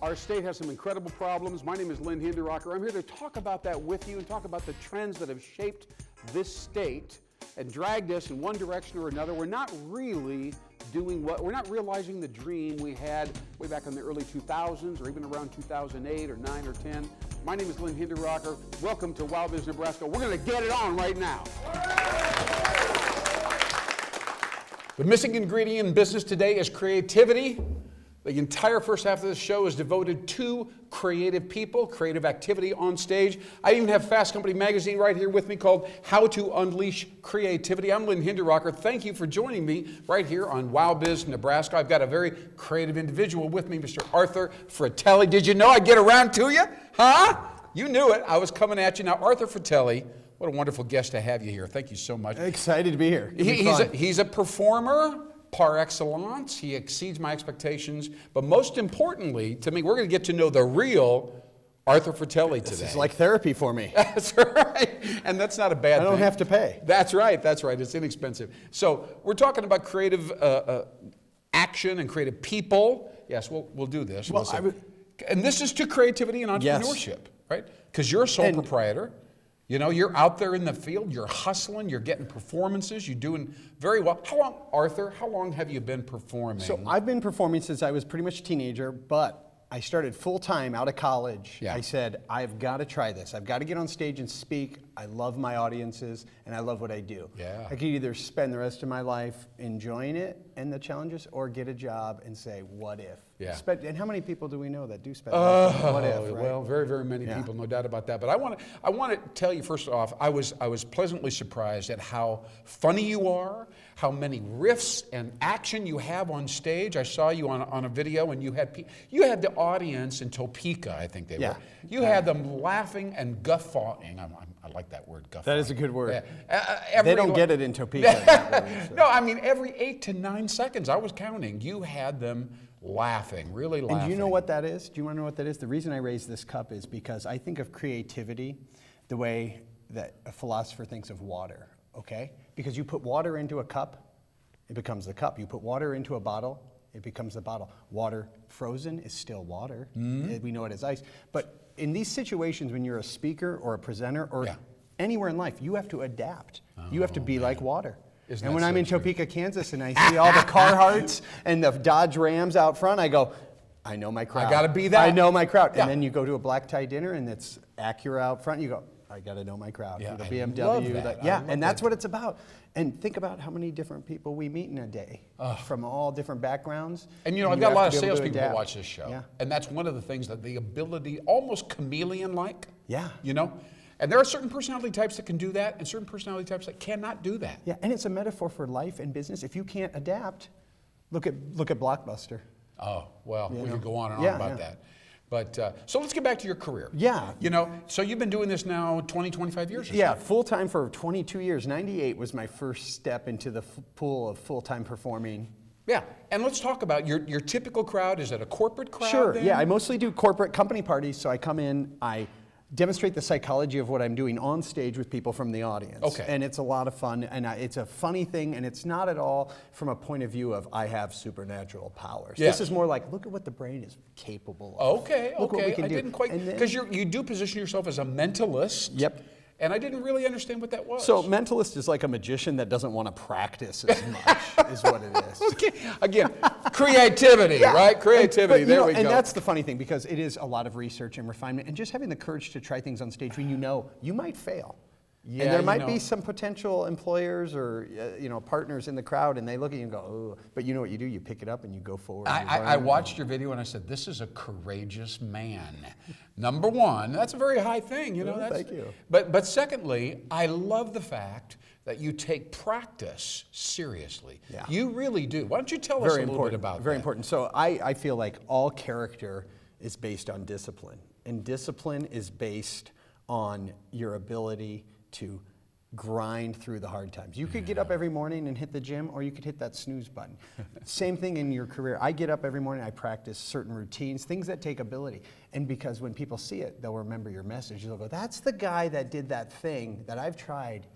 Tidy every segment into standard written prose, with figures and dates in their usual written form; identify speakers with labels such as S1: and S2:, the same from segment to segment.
S1: Our state has some incredible problems. My name is Lynn Hinderrocker. I'm here to talk about that with you and talk about the trends that have shaped this state and dragged us in one direction or another. We're not really we're not realizing the dream we had way back in the early 2000s or even around 2008 or 9 or 10. My name is Lynn Hinderrocker. Welcome to WowBiz Nebraska. We're going to get it on right now. The missing ingredient in business today is creativity. The entire first half of this show is devoted to creative people, creative activity on stage. I even have Fast Company magazine right here with me called How to Unleash Creativity. I'm Lynn Hinderrocker. Thank you for joining me right here on WowBiz Nebraska. I've got a very creative individual with me, Mr. Arthur Fratelli. Did you know I'd get around to you? Huh? You knew it. I was coming at you. Now, Arthur Fratelli, what a wonderful guest to have you here. Thank you so much.
S2: Excited to be here.
S1: He's a performer par excellence. He exceeds my expectations. But most importantly, to me, we're going to get to know the real Arthur Fratelli today.
S2: This is like therapy for me.
S1: That's right. And that's not a bad thing.
S2: I don't have to pay.
S1: That's right. That's right. It's inexpensive. So we're talking about creative action and creative people. Yes, we'll do this.
S2: Well,
S1: and this is to creativity and entrepreneurship,
S2: yes.
S1: Right? Because you're a sole proprietor. You know, you're out there in the field, you're hustling, you're getting performances, you're doing very well. How long, Arthur, how long have you been performing?
S2: So I've been performing since I was pretty much a teenager, but I started full-time out of college.
S1: Yeah.
S2: I said, I've got to try this. I've got to get on stage and speak. I love my audiences, and I love what I do.
S1: Yeah.
S2: I could either spend the rest of my life enjoying it and the challenges, or get a job and say, what if?
S1: Yeah.
S2: And how many people do we know that do spend their life what if, right?
S1: Well, very, very many people, no doubt about that. But I want to tell you, first off, I was pleasantly surprised at how funny you are, how many riffs and action you have on stage. I saw you on a video, and you had the audience in Topeka, I think they were. You had them laughing and guffawing. I like that word, guffawing.
S2: That is a good word.
S1: Yeah.
S2: They don't get it in Topeka.
S1: No, I mean, every 8 to 9 seconds, I was counting, you had them laughing, really laughing.
S2: And do you know what that is? Do you want to know what that is? The reason I raise this cup is because I think of creativity the way that a philosopher thinks of water, okay? Because you put water into a cup, it becomes the cup. You put water into a bottle, it becomes the bottle. Water frozen is still water. Mm-hmm. We know it as ice. But in these situations when you're a speaker or a presenter or anywhere in life, you have to adapt. You have to be like water. And when I'm in Topeka, Kansas, and I see all the Carhartts and the Dodge Rams out front, I go, I know my crowd.
S1: I got to be that.
S2: I know my crowd.
S1: Yeah.
S2: And then you go to a black tie dinner, and it's Acura out front. You go, I got to know my crowd.
S1: Yeah,
S2: the
S1: BMW.
S2: BMW. And that's what it's about. And think about how many different people we meet in a day from all different backgrounds.
S1: And I've got a lot of salespeople that watch this show. Yeah. And that's one of the things, that the ability, almost chameleon-like.
S2: Yeah.
S1: And there are certain personality types that can do that and certain personality types that cannot do that.
S2: Yeah, and it's a metaphor for life and business. If you can't adapt, look at Blockbuster.
S1: Oh, well, we could go on and on about that. But so let's get back to your career.
S2: Yeah.
S1: So you've been doing this now 20, 25 years or so?
S2: Yeah, full-time for 22 years. 98 was my first step into the pool of full-time performing.
S1: Yeah, and let's talk about your typical crowd. Is it a corporate crowd?
S2: Sure,
S1: then?
S2: Yeah, I mostly do corporate company parties, so I come in, I demonstrate the psychology of what I'm doing on stage with people from the audience.
S1: Okay.
S2: And it's a lot of fun, and it's a funny thing, and it's not at all from a point of view of I have supernatural powers.
S1: Yes.
S2: This is more like, look at what the brain is capable of.
S1: Okay.
S2: Look what we can
S1: I
S2: do.
S1: didn't quite, because you do position yourself as a mentalist.
S2: Yep.
S1: And I didn't really understand what that was.
S2: So mentalist is like a magician that doesn't want to practice as much, is what it is.
S1: Okay. Again, creativity, right? Creativity, there we go.
S2: And that's the funny thing, because it is a lot of research and refinement, and just having the courage to try things on stage when you might fail.
S1: Yeah,
S2: and there might be some potential employers or partners in the crowd, and they look at you and go, oh. But you know what you do? You pick it up and you go forward.
S1: I watched your video and I said, this is a courageous man. Number one, that's a very high thing.
S2: Thank you.
S1: But secondly, I love the fact that you take practice seriously.
S2: Yeah.
S1: You really do. Why don't you tell us a little bit about that?
S2: Very important. So I feel like all character is based on discipline, and discipline is based on your ability to grind through the hard times. You could get up every morning and hit the gym, or you could hit that snooze button. Same thing in your career. I get up every morning, I practice certain routines, things that take ability. And because when people see it, they'll remember your message. They'll go, that's the guy that did that thing that I've tried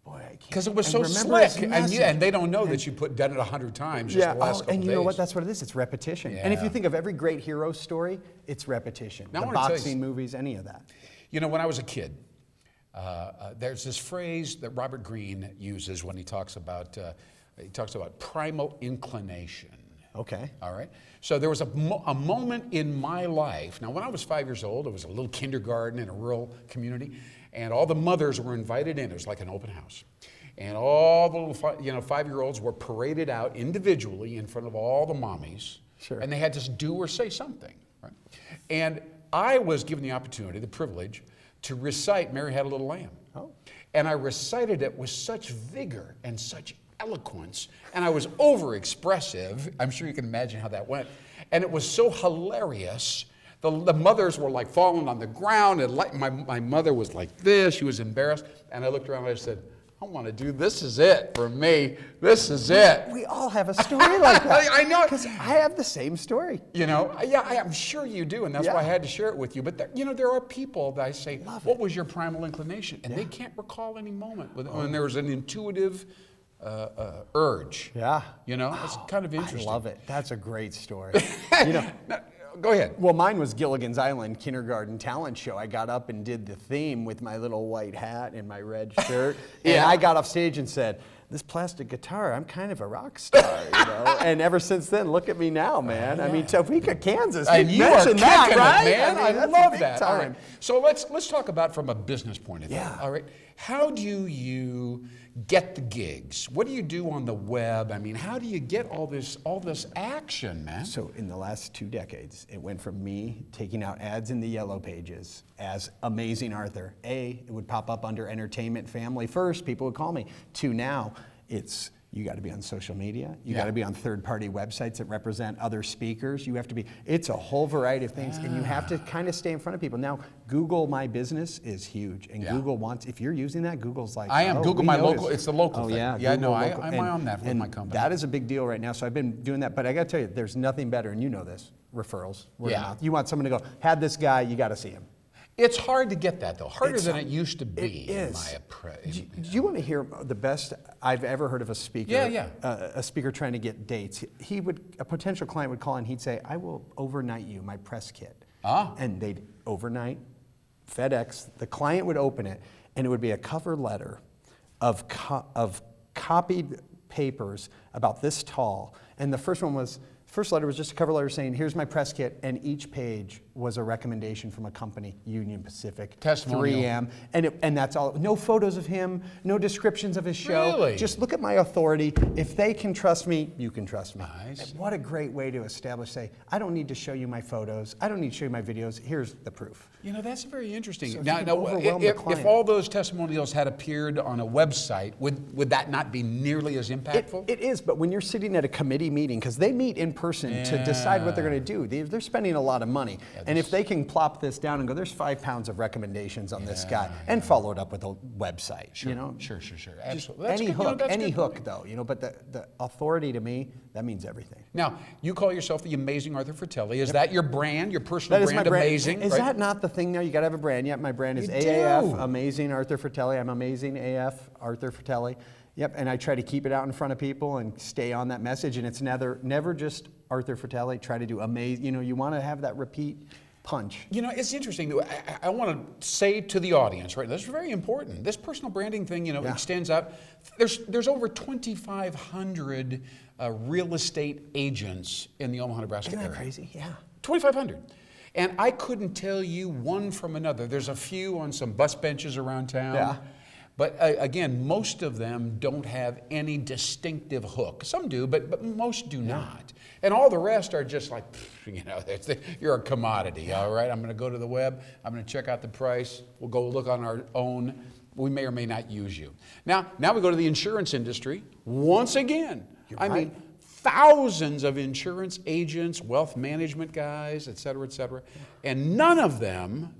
S2: Boy, I can't.
S1: Because it was
S2: and
S1: so
S2: remember his
S1: slick,
S2: message.
S1: and they don't know that you done it 100 times just the last couple
S2: and you
S1: days.
S2: know what? That's what it is. It's repetition. And if you
S1: Yeah.
S2: think of every great hero story, it's repetition.
S1: Now, I
S2: the
S1: wanna tell you
S2: boxing movies, any of that.
S1: You know, when I was a kid, there's this phrase that Robert Greene uses when he talks about primal inclination.
S2: Okay.
S1: All right. So there was a moment in my life. Now, when I was 5 years old, it was a little kindergarten in a rural community, and all the mothers were invited in. It was like an open house, and all the little 5-year-olds were paraded out individually in front of all the mommies.
S2: Sure.
S1: And they had to do or say something. Right. And I was given the opportunity, the privilege, to recite "Mary Had a Little Lamb."
S2: Oh.
S1: And I recited it with such vigor and such eloquence, and I was over-expressive. I'm sure you can imagine how that went. And it was so hilarious. The mothers were like falling on the ground, and my mother was like this. She was embarrassed. And I looked around and I said, I want to do, this is it for me. This is it.
S2: We all have a story like that.
S1: I know.
S2: Because I have the same story.
S1: You know, yeah, I'm sure you do, and that's why I had to share it with you. But there are people that I say, what was your primal inclination? And they can't recall any moment when there was an intuitive urge.
S2: Yeah.
S1: You know, it's kind of interesting.
S2: I love it. That's a great story. You know,
S1: Now, go ahead.
S2: well, mine was Gilligan's Island kindergarten talent show. I got up and did the theme with my little white hat and my red shirt. And I got off stage and said, this plastic guitar, I'm kind of a rock star, you know? And ever since then, look at me now, man. I mean, Topeka, Kansas.
S1: And you are
S2: mentioned that,
S1: kicking
S2: right?
S1: it, man. I
S2: that's
S1: love
S2: big
S1: that. All
S2: time.
S1: right. So let's talk about from a business point of view.
S2: Yeah.
S1: All right. How do you get the gigs? What do you do on the web? I mean, how do you get all this action, man?
S2: So in the last 2 decades, it went from me taking out ads in the yellow pages as Amazing Arthur. It would pop up under entertainment, family first, people would call me, to now it's you got to be on social media. You got to be on third-party websites that represent other speakers. You have to be, it's a whole variety of things, and you have to kind of stay in front of people. Now, Google My Business is huge, and Google wants, if you're using that, Google's like,
S1: I am. Google My Local, it's the local
S2: oh,
S1: thing.
S2: Yeah,
S1: Yeah, no,
S2: Google
S1: I'm on that with my company.
S2: That is a big deal right now, so I've been doing that, but I got to tell you, there's nothing better, and you know this, referrals, word of mouth. You want someone to go, had this guy, you got to see him.
S1: It's hard to get that, though. Harder than it used to be.
S2: It is. Do you want to hear the best I've ever heard of a speaker?
S1: Yeah.
S2: A speaker trying to get dates. A potential client would call and he'd say, "I will overnight you my press kit." And they'd overnight, FedEx. The client would open it, and it would be a cover letter of copied papers about this tall. And the first letter was just a cover letter saying, "Here's my press kit," and each page was a recommendation from a company, Union Pacific,
S1: testimonial.
S2: 3M, and that's all. No photos of him, no descriptions of his show.
S1: Really?
S2: Just look at my authority. If they can trust me, you can trust me.
S1: Nice.
S2: What a great way to establish, say, I don't need to show you my photos. I don't need to show you my videos. Here's the proof.
S1: You know, that's very interesting.
S2: So
S1: now, if all those testimonials had appeared on a website, would that not be nearly as impactful?
S2: It is, but when you're sitting at a committee meeting, because they meet in person to decide what they're going to do, they're spending a lot of money. And if they can plop this down and go, there's 5 pounds of recommendations on this guy, and follow it up with a website,
S1: Sure,
S2: you know?
S1: Sure.
S2: Just
S1: Absolutely.
S2: any hook though, you know, but the authority to me, that means everything.
S1: Now, you call yourself the Amazing Arthur Fratelli. Is that your brand, your personal
S2: That is
S1: brand,
S2: my brand.
S1: Amazing?
S2: Is
S1: right?
S2: that not the thing now? You got to have a brand. Yep, my brand is
S1: You
S2: AAF,
S1: do.
S2: Amazing Arthur Fratelli. I'm Amazing AF, Arthur Fratelli. Yep, and I try to keep it out in front of people and stay on that message. And it's never just Arthur Fratelli. Try to do amazing. You know, you want to have that repeat punch.
S1: You know, it's interesting. I want to say to the audience, right? This is very important. This personal branding thing, extends out. There's over 2,500 real estate agents in the Omaha, Nebraska
S2: Isn't that
S1: area.
S2: crazy? Yeah.
S1: 2,500. And I couldn't tell you one from another. There's a few on some bus benches around town.
S2: Yeah.
S1: But again, most of them don't have any distinctive hook. Some do, but most do not. And all the rest are just like, you're a commodity, all right? I'm going to go to the web. I'm going to check out the price. We'll go look on our own. We may or may not use you. Now we go to the insurance industry. Once again, I mean, thousands of insurance agents, wealth management guys, et cetera, and none of them,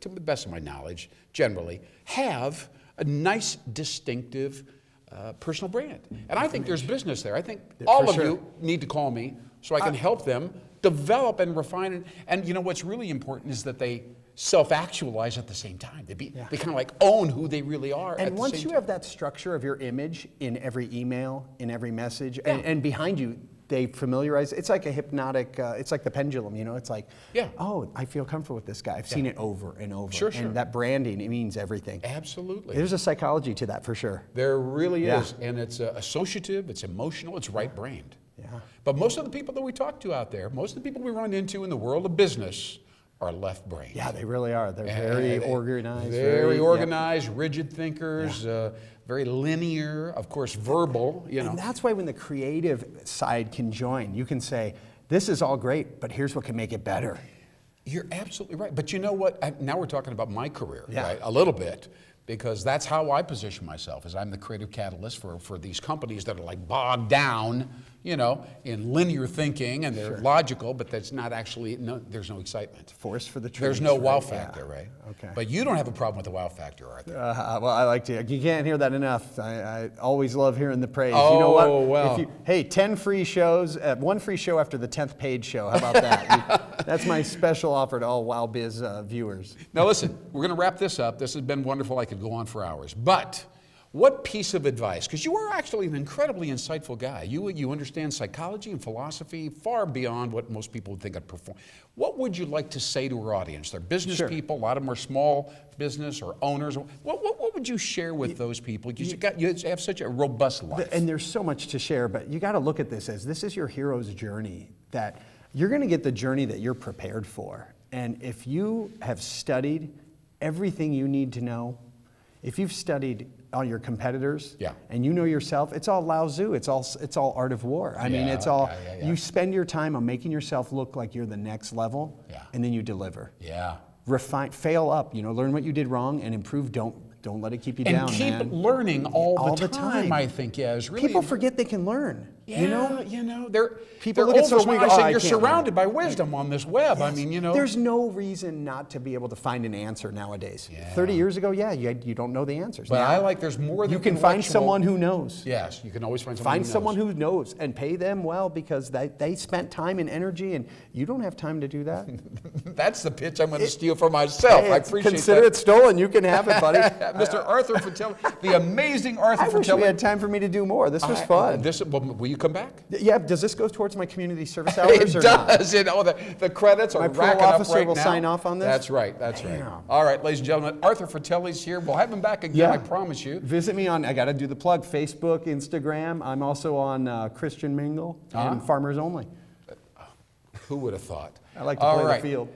S1: to the best of my knowledge, generally, have a nice, distinctive personal brand. And I think there's business there. I think all of you need to call me so I can help them develop and refine it. And you know what's really important is that they self-actualize at the same time. They kind of like own who they really are.
S2: And once you have that structure of your image in every email, in every message, and behind you, they familiarize. It's like a hypnotic. It's like the pendulum. You know, it's like, oh, I feel comfortable with this guy. I've seen it over and over.
S1: Sure.
S2: And that branding, it means everything.
S1: Absolutely.
S2: There's a psychology to that for sure.
S1: There really is, and it's associative. It's emotional. It's right-brained.
S2: Yeah.
S1: But most of the people that we talk to out there, most of the people we run into in the world of business are left-brained.
S2: Yeah, they really are. They're very organized.
S1: Very organized, rigid thinkers, very linear, of course, verbal, you know.
S2: And that's why when the creative side can join, you can say, this is all great, but here's what can make it better.
S1: You're absolutely right. But you know what? Now we're talking about my career, right? A little bit. Because that's how I position myself, is I'm the creative catalyst for these companies that are like bogged down, you know, in linear thinking, and they're logical, but that's not actually, there's no excitement.
S2: Force for the trees.
S1: There's no wow factor, right?
S2: Okay.
S1: But you don't have a problem with the wow factor, Arthur.
S2: Well, I like to. You can't hear that enough. I always love hearing the praise.
S1: Oh,
S2: you know what?
S1: well.
S2: Hey, 10 free shows, 1 free show after the 10th paid show. How about that? That's my special offer to all WowBiz viewers.
S1: Now listen, we're going to wrap this up. This has been wonderful. I could go on for hours. But what piece of advice, because you are actually an incredibly insightful guy. You understand psychology and philosophy far beyond what most people would think of perform. What would you like to say to our audience? They're business people, a lot of them are small business or owners. What would you share with those people? You have such a robust life.
S2: And there's so much to share, but you got to look at this as this is your hero's journey, that you're going to get the journey that you're prepared for. And if you have studied everything you need to know, if you've studied all your competitors and you know yourself, it's all Lao Tzu, it's all art of war. I mean, it's all, you spend your time on making yourself look like you're the next level, and then you deliver. Refine, fail up, learn what you did wrong and improve. Don't let it keep you down,
S1: keep
S2: man.
S1: learning all the time, I think, is really.
S2: People forget they can learn.
S1: People
S2: look at social media,
S1: overwhelmed. You're surrounded by wisdom on this web.
S2: Yes.
S1: I mean,
S2: There's no reason not to be able to find an answer nowadays. 30 years ago, you don't know the answers.
S1: But
S2: now,
S1: I like there's more than
S2: you can find someone who knows.
S1: Yes, you can always find
S2: someone who knows and pay them well because they spent time and energy, and you don't have time to do that.
S1: That's the pitch I'm going to steal for myself. I appreciate
S2: Consider
S1: that.
S2: it stolen. You can have it, buddy.
S1: Mr. Arthur Fratelli, the amazing Arthur Fratelli.
S2: I wish we had time for me to do more. This was fun.
S1: Will you come back?
S2: Yeah. Does this go towards my community service hours or not?
S1: It does. The credits are racking up right now.
S2: My parole officer will sign off on this?
S1: That's right. All right, ladies and gentlemen, Arthur Fratelli's here. We'll have him back again, I promise you.
S2: Visit me on, I got to do the plug, Facebook, Instagram. I'm also on Christian Mingle and Farmers Only.
S1: Who would have thought?
S2: I like to play the field.